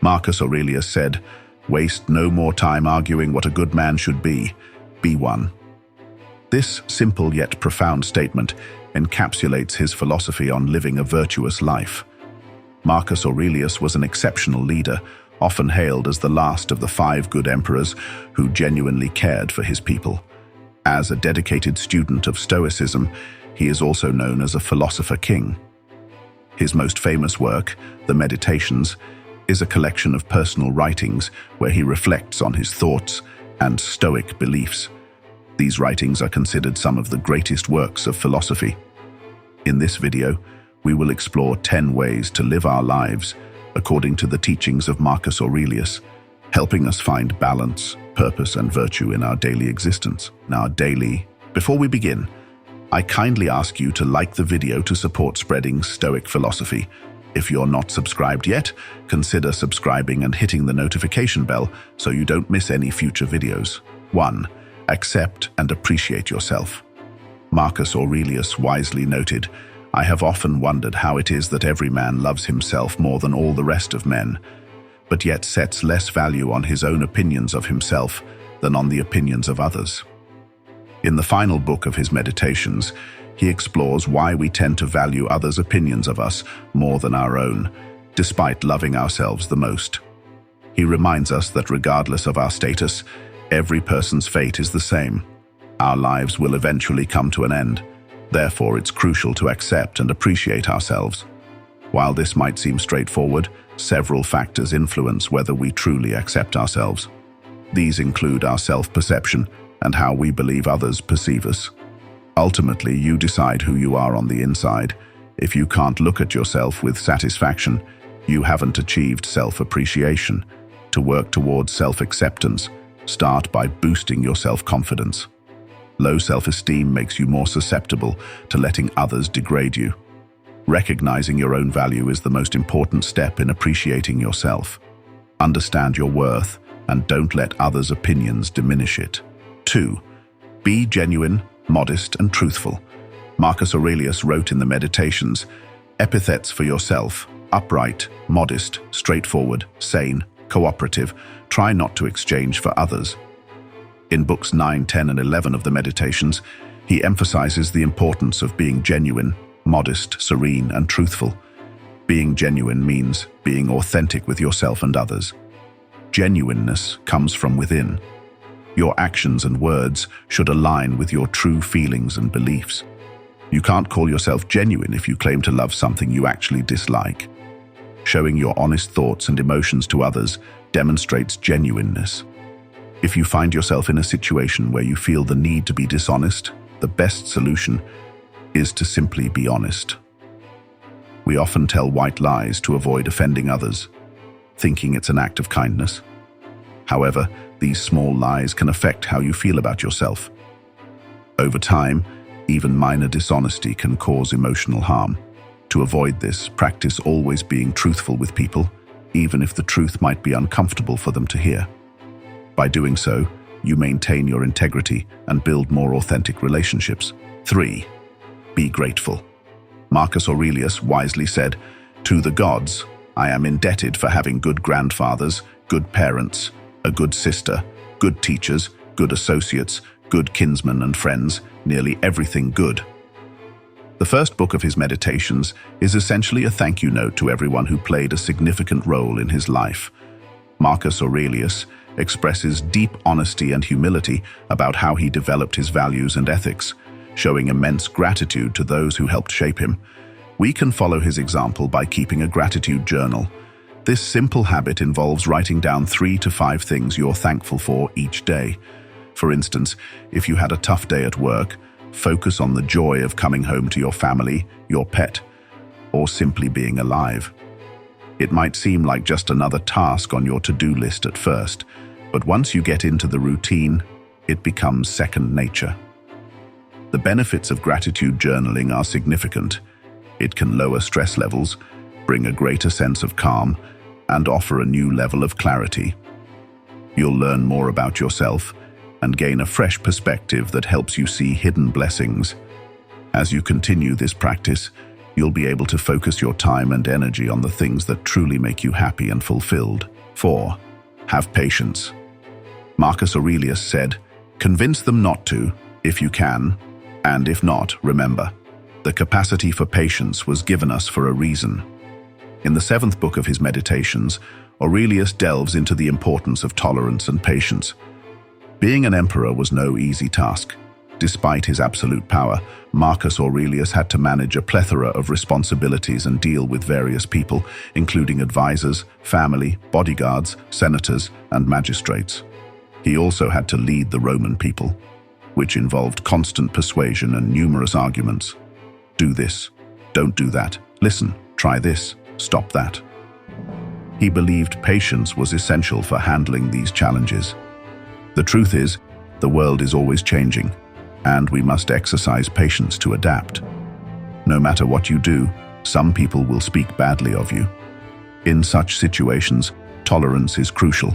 Marcus Aurelius said, "Waste no more time arguing what a good man should be one." This simple yet profound statement encapsulates his philosophy on living a virtuous life. Marcus Aurelius was an exceptional leader, often hailed as the last of the 5 good emperors who genuinely cared for his people. As a dedicated student of Stoicism, he is also known as a philosopher king. His most famous work, the Meditations, is a collection of personal writings where he reflects on his thoughts and Stoic beliefs. These writings are considered some of the greatest works of philosophy. In this video, we will explore 10 ways to live our lives according to the teachings of Marcus Aurelius, helping us find balance, purpose, and virtue in our daily existence. Before we begin, I kindly ask you to like the video to support spreading Stoic philosophy. If you're not subscribed yet, consider subscribing and hitting the notification bell so you don't miss any future videos. 1. Accept and appreciate yourself. Marcus Aurelius wisely noted, "I have often wondered how it is that every man loves himself more than all the rest of men, but yet sets less value on his own opinions of himself than on the opinions of others." In the final book of his Meditations, he explores why we tend to value others' opinions of us more than our own, despite loving ourselves the most. He reminds us that regardless of our status, every person's fate is the same. Our lives will eventually come to an end. Therefore, it's crucial to accept and appreciate ourselves. While this might seem straightforward, several factors influence whether we truly accept ourselves. These include our self-perception and how we believe others perceive us. Ultimately, you decide who you are on the inside. If you can't look at yourself with satisfaction, you haven't achieved self-appreciation. To work towards self-acceptance, start by boosting your self-confidence. Low self-esteem makes you more susceptible to letting others degrade you. Recognizing your own value is the most important step in appreciating yourself. Understand your worth and don't let others' opinions diminish it. 2. Be genuine, modest, and truthful. Marcus Aurelius wrote in the Meditations, "Epithets for yourself: upright, modest, straightforward, sane, cooperative. Try not to exchange for others." In books 9, 10, and 11 of the Meditations, he emphasizes the importance of being genuine, modest, serene, and truthful. Being genuine means being authentic with yourself and others. Genuineness comes from within. Your actions and words should align with your true feelings and beliefs. You can't call yourself genuine if you claim to love something you actually dislike. Showing your honest thoughts and emotions to others demonstrates genuineness. If you find yourself in a situation where you feel the need to be dishonest, the best solution is to simply be honest. We often tell white lies to avoid offending others, thinking it's an act of kindness. However, these small lies can affect how you feel about yourself. Over time, even minor dishonesty can cause emotional harm. To avoid this, practice always being truthful with people, even if the truth might be uncomfortable for them to hear. By doing so, you maintain your integrity and build more authentic relationships. 3. Be grateful. Marcus Aurelius wisely said, "To the gods, I am indebted for having good grandfathers, good parents, a good sister, good teachers, good associates, good kinsmen and friends, nearly everything good." The first book of his Meditations is essentially a thank you note to everyone who played a significant role in his life. Marcus Aurelius expresses deep honesty and humility about how he developed his values and ethics, showing immense gratitude to those who helped shape him. We can follow his example by keeping a gratitude journal. This simple habit involves writing down 3 to 5 things you're thankful for each day. For instance, if you had a tough day at work, focus on the joy of coming home to your family, your pet, or simply being alive. It might seem like just another task on your to-do list at first, but once you get into the routine, it becomes second nature. The benefits of gratitude journaling are significant. It can lower stress levels, bring a greater sense of calm, and offer a new level of clarity. You'll learn more about yourself and gain a fresh perspective that helps you see hidden blessings. As you continue this practice, you'll be able to focus your time and energy on the things that truly make you happy and fulfilled. 4. Have patience. Marcus Aurelius said, "Convince them not to, if you can, and if not, remember. The capacity for patience was given us for a reason." In the 7th book of his Meditations, Aurelius delves into the importance of tolerance and patience. Being an emperor was no easy task. Despite his absolute power, Marcus Aurelius had to manage a plethora of responsibilities and deal with various people, including advisors, family, bodyguards, senators, and magistrates. He also had to lead the Roman people, which involved constant persuasion and numerous arguments. Do this, don't do that, listen, try this, stop that. He believed patience was essential for handling these challenges. The truth is, the world is always changing, and we must exercise patience to adapt. No matter what you do, some people will speak badly of you. In such situations, tolerance is crucial.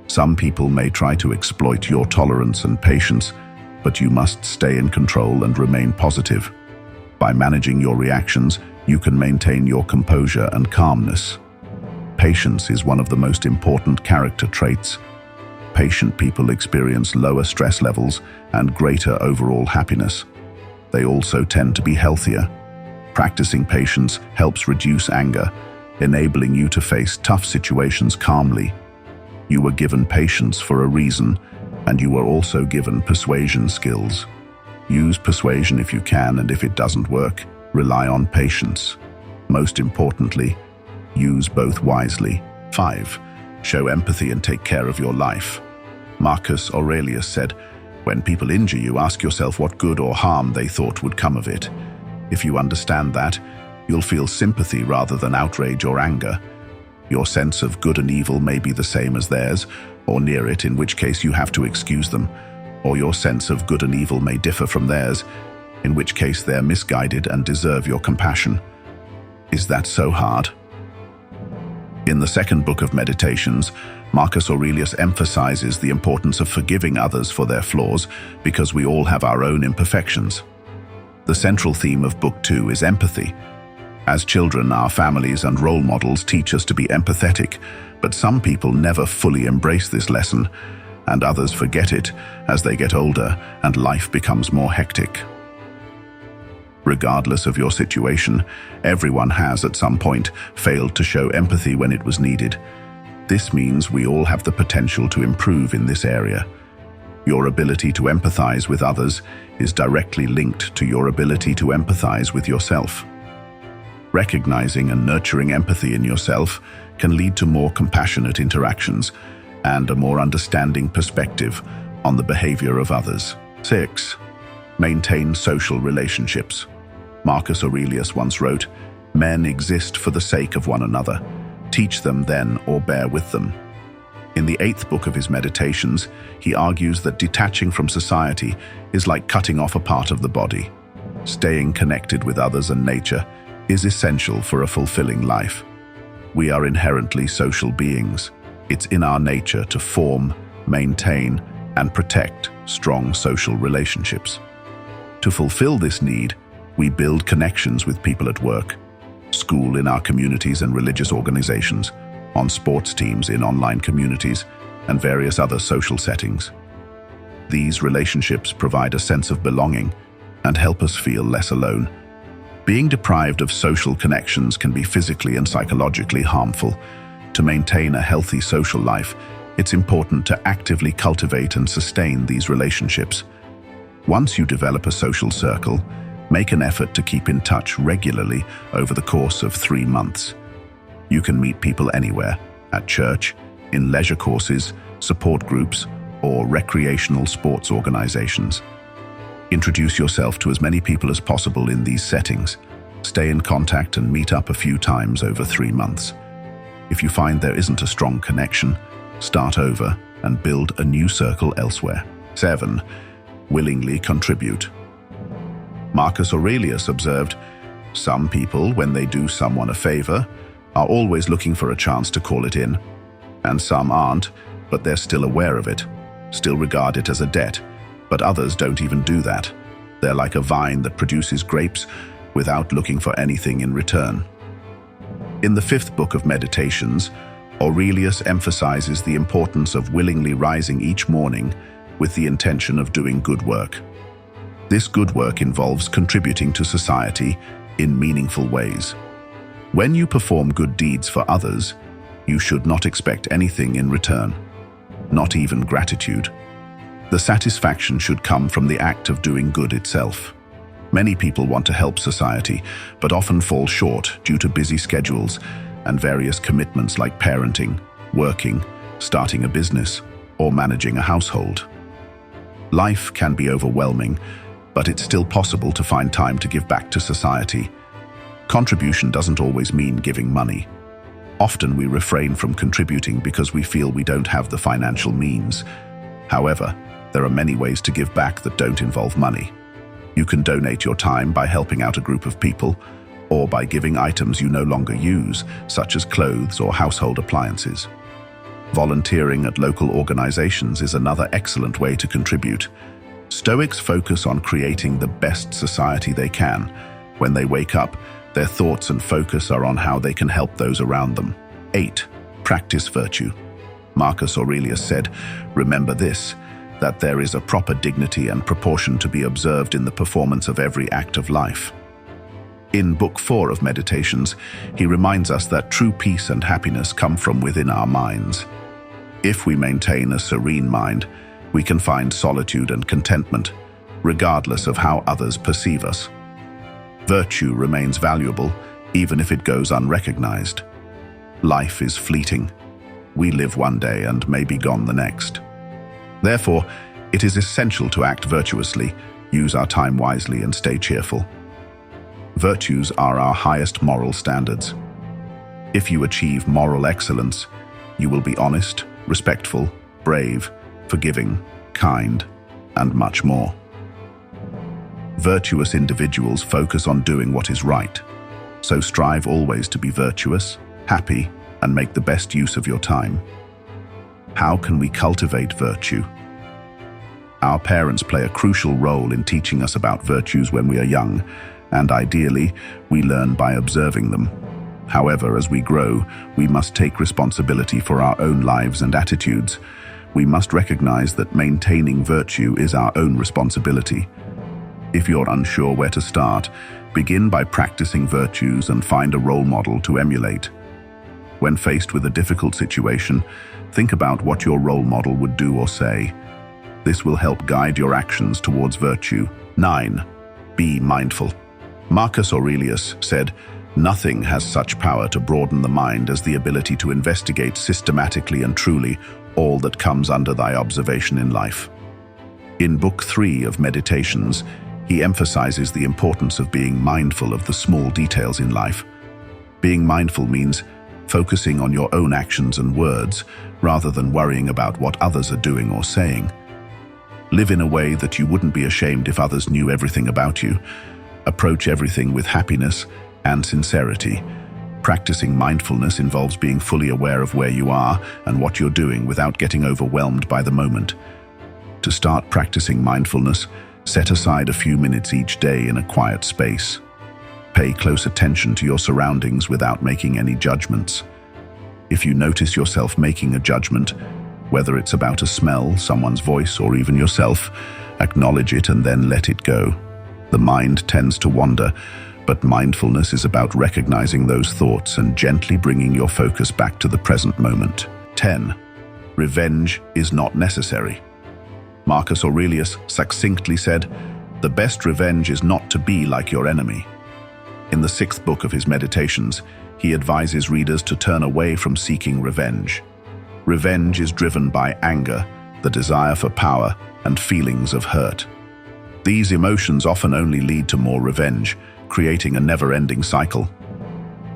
Some people may try to exploit your tolerance and patience, but you must stay in control and remain positive. By managing your reactions, you can maintain your composure and calmness. Patience is one of the most important character traits. Patient people experience lower stress levels and greater overall happiness. They also tend to be healthier. Practicing patience helps reduce anger, enabling you to face tough situations calmly. You were given patience for a reason, and you were also given persuasion skills. Use persuasion if you can, and if it doesn't work, rely on patience. Most importantly, use both wisely. 5. Show empathy and take care of your life. Marcus Aurelius said, "When people injure you, ask yourself what good or harm they thought would come of it. If you understand that, you'll feel sympathy rather than outrage or anger. Your sense of good and evil may be the same as theirs, or near it, in which case you have to excuse them. Or your sense of good and evil may differ from theirs, in which case they're misguided and deserve your compassion." Is that so hard? In the 2nd book of Meditations, Marcus Aurelius emphasizes the importance of forgiving others for their flaws, because we all have our own imperfections. The central theme of Book 2 is empathy. As children, our families and role models teach us to be empathetic, but some people never fully embrace this lesson, and others forget it as they get older and life becomes more hectic. Regardless of your situation, everyone has at some point failed to show empathy when it was needed. This means we all have the potential to improve in this area. Your ability to empathize with others is directly linked to your ability to empathize with yourself. Recognizing and nurturing empathy in yourself can lead to more compassionate interactions and a more understanding perspective on the behavior of others. 6. Maintain social relationships. Marcus Aurelius once wrote, "Men exist for the sake of one another. Teach them then, or bear with them." In the 8th book of his Meditations, he argues that detaching from society is like cutting off a part of the body. Staying connected with others and nature is essential for a fulfilling life. We are inherently social beings. It's in our nature to form, maintain, and protect strong social relationships. To fulfill this need, we build connections with people at work, school, in our communities and religious organizations, on sports teams, in online communities, and various other social settings. These relationships provide a sense of belonging and help us feel less alone. Being deprived of social connections can be physically and psychologically harmful. To maintain a healthy social life, it's important to actively cultivate and sustain these relationships. Once you develop a social circle, make an effort to keep in touch regularly over the course of 3 months. You can meet people anywhere, at church, in leisure courses, support groups, or recreational sports organizations. Introduce yourself to as many people as possible in these settings. Stay in contact and meet up a few times over 3 months. If you find there isn't a strong connection, start over and build a new circle elsewhere. 7. Willingly contribute. Marcus Aurelius observed, "Some people, when they do someone a favor, are always looking for a chance to call it in. And some aren't, but they're still aware of it, still regard it as a debt. But others don't even do that. They're like a vine that produces grapes without looking for anything in return." In the 5th book of Meditations, Aurelius emphasizes the importance of willingly rising each morning with the intention of doing good work. This good work involves contributing to society in meaningful ways. When you perform good deeds for others, you should not expect anything in return, not even gratitude. The satisfaction should come from the act of doing good itself. Many people want to help society, but often fall short due to busy schedules and various commitments like parenting, working, starting a business, or managing a household. Life can be overwhelming, but it's still possible to find time to give back to society. Contribution doesn't always mean giving money. Often we refrain from contributing because we feel we don't have the financial means. However, there are many ways to give back that don't involve money. You can donate your time by helping out a group of people, or by giving items you no longer use, such as clothes or household appliances. Volunteering at local organizations is another excellent way to contribute. Stoics focus on creating the best society they can. When they wake up, their thoughts and focus are on how they can help those around them. 8. Practice virtue. Marcus Aurelius said, "Remember this, that there is a proper dignity and proportion to be observed in the performance of every act of life." In Book 4 of Meditations, he reminds us that true peace and happiness come from within our minds. If we maintain a serene mind, we can find solitude and contentment, regardless of how others perceive us. Virtue remains valuable, even if it goes unrecognized. Life is fleeting. We live one day and may be gone the next. Therefore, it is essential to act virtuously, use our time wisely, and stay cheerful. Virtues are our highest moral standards. If you achieve moral excellence, you will be honest, respectful, brave, forgiving, kind, and much more. Virtuous individuals focus on doing what is right, so strive always to be virtuous, happy, and make the best use of your time. How can we cultivate virtue? Our parents play a crucial role in teaching us about virtues when we are young, and ideally, we learn by observing them. However, as we grow, we must take responsibility for our own lives and attitudes. We must recognize that maintaining virtue is our own responsibility. If you're unsure where to start, begin by practicing virtues and find a role model to emulate. When faced with a difficult situation, think about what your role model would do or say. This will help guide your actions towards virtue. 9. Be mindful. Marcus Aurelius said, "Nothing has such power to broaden the mind as the ability to investigate systematically and truly all that comes under thy observation in life." In Book 3 of Meditations, he emphasizes the importance of being mindful of the small details in life. Being mindful means focusing on your own actions and words, rather than worrying about what others are doing or saying. Live in a way that you wouldn't be ashamed if others knew everything about you. Approach everything with happiness and sincerity. Practicing mindfulness involves being fully aware of where you are and what you're doing without getting overwhelmed by the moment. To start practicing mindfulness, set aside a few minutes each day in a quiet space. Pay close attention to your surroundings without making any judgments. If you notice yourself making a judgment, whether it's about a smell, someone's voice, or even yourself, acknowledge it and then let it go. The mind tends to wander, but mindfulness is about recognizing those thoughts and gently bringing your focus back to the present moment. 10. Revenge is not necessary. Marcus Aurelius succinctly said, "The best revenge is not to be like your enemy." In the 6th book of his Meditations, he advises readers to turn away from seeking revenge. Revenge is driven by anger, the desire for power, and feelings of hurt. These emotions often only lead to more revenge, creating a never-ending cycle.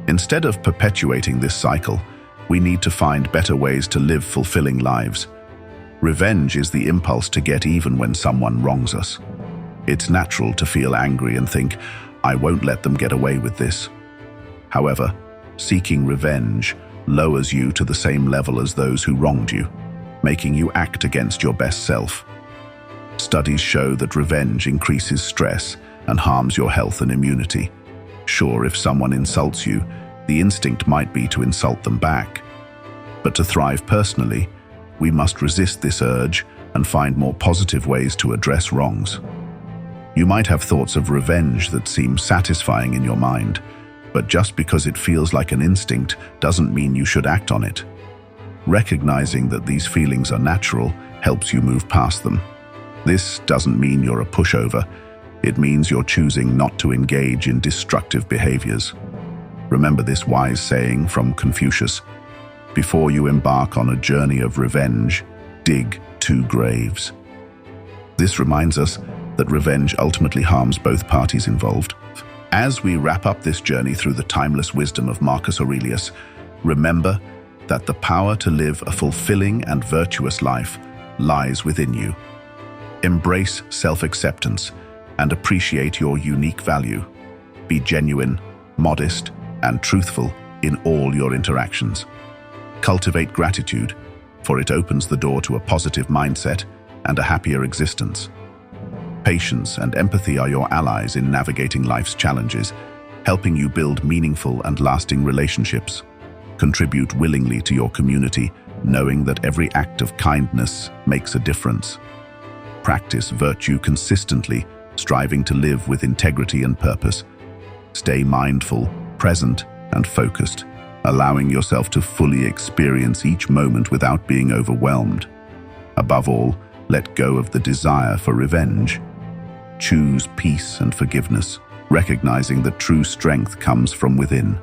Instead of perpetuating this cycle, we need to find better ways to live fulfilling lives. Revenge is the impulse to get even when someone wrongs us. It's natural to feel angry and think, "I won't let them get away with this." However, seeking revenge lowers you to the same level as those who wronged you, making you act against your best self. Studies show that revenge increases stress and harms your health and immunity. Sure, if someone insults you, the instinct might be to insult them back. But to thrive personally, we must resist this urge and find more positive ways to address wrongs. You might have thoughts of revenge that seem satisfying in your mind, but just because it feels like an instinct doesn't mean you should act on it. Recognizing that these feelings are natural helps you move past them. This doesn't mean you're a pushover. It means you're choosing not to engage in destructive behaviors. Remember this wise saying from Confucius: before you embark on a journey of revenge, dig 2 graves. This reminds us that revenge ultimately harms both parties involved. As we wrap up this journey through the timeless wisdom of Marcus Aurelius, remember that the power to live a fulfilling and virtuous life lies within you. Embrace self-acceptance and appreciate your unique value. Be genuine, modest, and truthful in all your interactions. Cultivate gratitude, for it opens the door to a positive mindset and a happier existence. Patience and empathy are your allies in navigating life's challenges, helping you build meaningful and lasting relationships. Contribute willingly to your community, knowing that every act of kindness makes a difference. Practice virtue consistently, striving to live with integrity and purpose. Stay mindful, present, and focused, allowing yourself to fully experience each moment without being overwhelmed. Above all, let go of the desire for revenge. Choose peace and forgiveness, recognizing that true strength comes from within.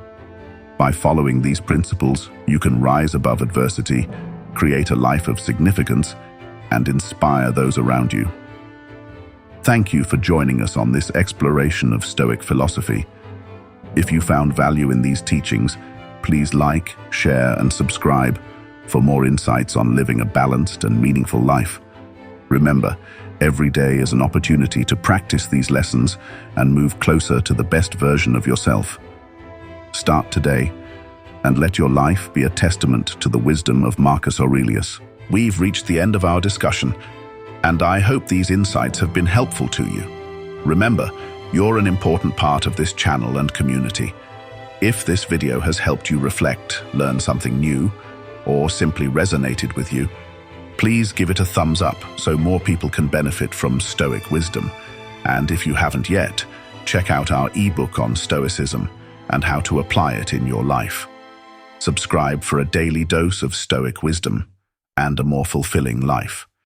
By following these principles, you can rise above adversity, create a life of significance, and inspire those around you. Thank you for joining us on this exploration of Stoic philosophy. If you found value in these teachings, please like, share, and subscribe for more insights on living a balanced and meaningful life. Remember, every day is an opportunity to practice these lessons and move closer to the best version of yourself. Start today, and let your life be a testament to the wisdom of Marcus Aurelius. We've reached the end of our discussion, and I hope these insights have been helpful to you. Remember, you're an important part of this channel and community. If this video has helped you reflect, learn something new, or simply resonated with you, please give it a thumbs up so more people can benefit from Stoic wisdom. And if you haven't yet, check out our ebook on Stoicism and how to apply it in your life. Subscribe for a daily dose of Stoic wisdom and a more fulfilling life.